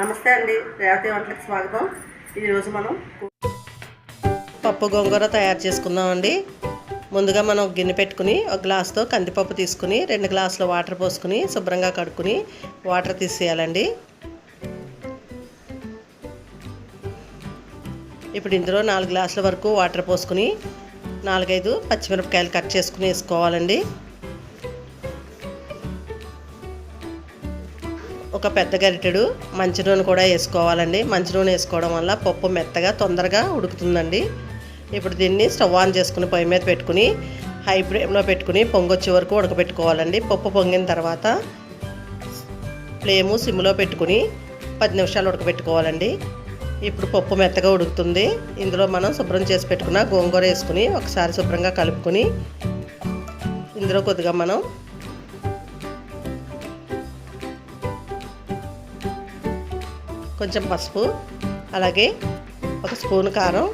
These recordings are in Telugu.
నమస్తే అండి, రేవతి వంటలకు స్వాగతం. ఈరోజు మనం పప్పు గోంగూర తయారు చేసుకుందామండి. ముందుగా మనం గిన్నె పెట్టుకుని ఒక గ్లాస్తో కందిపప్పు తీసుకుని 2 గ్లాసుల వాటర్ పోసుకుని శుభ్రంగా కడుక్కుని వాటర్ తీసేయాలండి. ఇప్పుడు ఇందులో 4 గ్లాసుల వరకు వాటర్ పోసుకుని 4-5 పచ్చిమిరపకాయలు కట్ చేసుకుని వేసుకోవాలండి. ఒక పెద్ద గరిటెడు మంచి నూనె కూడా వేసుకోవాలండి. మంచి నూనె వేసుకోవడం వల్ల పప్పు మెత్తగా తొందరగా ఉడుకుతుందండి. ఇప్పుడు దీన్ని స్టవ్ ఆన్ చేసుకుని పొయ్యి మీద పెట్టుకుని హై ఫ్లేమ్లో పెట్టుకుని పొంగొచ్చే వరకు ఉడకబెట్టుకోవాలండి. పప్పు పొంగిన తర్వాత ఫ్లేము సిమ్లో పెట్టుకుని 10 నిమిషాలు ఉడకబెట్టుకోవాలండి. ఇప్పుడు పప్పు మెత్తగా ఉడుకుతుంది. ఇందులో మనం శుభ్రం చేసి పెట్టుకున్న గోంగూర వేసుకుని ఒకసారి శుభ్రంగా కలుపుకొని ఇందులో కొద్దిగా మనం కొంచెం పసుపు, అలాగే 1 స్పూన్ కారం,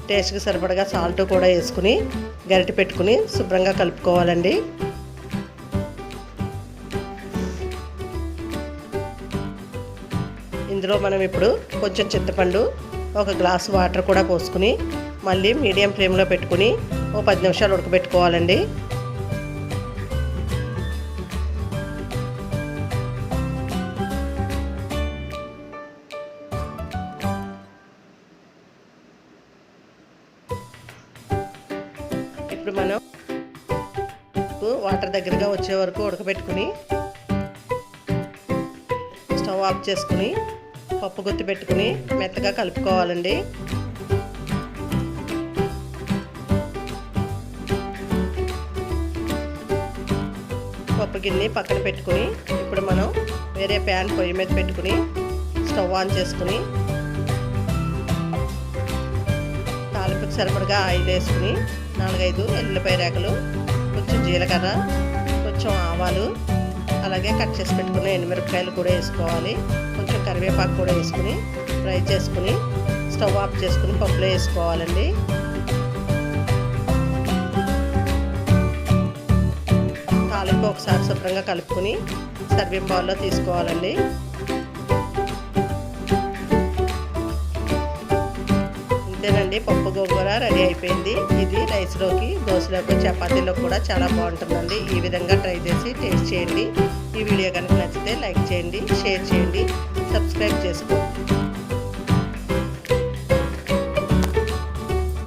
టేస్ట్కి సరిపడగా సాల్ట్ కూడా వేసుకుని గరిటె పెట్టుకుని శుభ్రంగా కలుపుకోవాలండి. ఇందులో మనం ఇప్పుడు కొంచెం చింతపండు, 1 గ్లాసు వాటర్ కూడా పోసుకుని మళ్ళీ మీడియం ఫ్లేమ్లో పెట్టుకుని 10 నిమిషాలు ఉడకబెట్టుకోవాలండి. ఇప్పుడు మనం వాటర్ దగ్గరగా వచ్చే వరకు ఉడకబెట్టుకుని స్టవ్ ఆఫ్ చేసుకుని పప్పు గుత్తి పెట్టుకుని మెత్తగా కలుపుకోవాలండి. పప్పు గిన్నె పక్కన పెట్టుకుని ఇప్పుడు మనం వేరే ప్యాన్ పొయ్యి మీద పెట్టుకుని స్టవ్ ఆన్ చేసుకుని తాలింపుకి సరిపడగా ఆయిల్ వేసుకుని 4-5 ఎల్లిపాయ రేకలు, కొంచెం జీలకర్ర, కొంచెం ఆవాలు, అలాగే కట్ చేసి పెట్టుకున్న ఎండుమిరపకాయలు కూడా వేసుకోవాలి. కొంచెం కరివేపాకు కూడా వేసుకుని ఫ్రై చేసుకుని స్టవ్ ఆఫ్ చేసుకుని పప్పులో వేసుకోవాలండి. తాలింపు ఒకసారి శుభ్రంగా కలుపుకొని సర్వింగ్ బౌల్లో తీసుకోవాలండి. అంతేనండి, పప్పు గోంగూర రెడీ అయిపోయింది. ఇది రైస్లోకి, దోశలోకి, చపాతీలో కూడా చాలా బాగుంటుందండి. ఈ విధంగా ట్రై చేసి టేస్ట్ చేయండి. ఈ వీడియో కనుక నచ్చితే లైక్ చేయండి, షేర్ చేయండి, సబ్స్క్రైబ్ చేసుకోండి.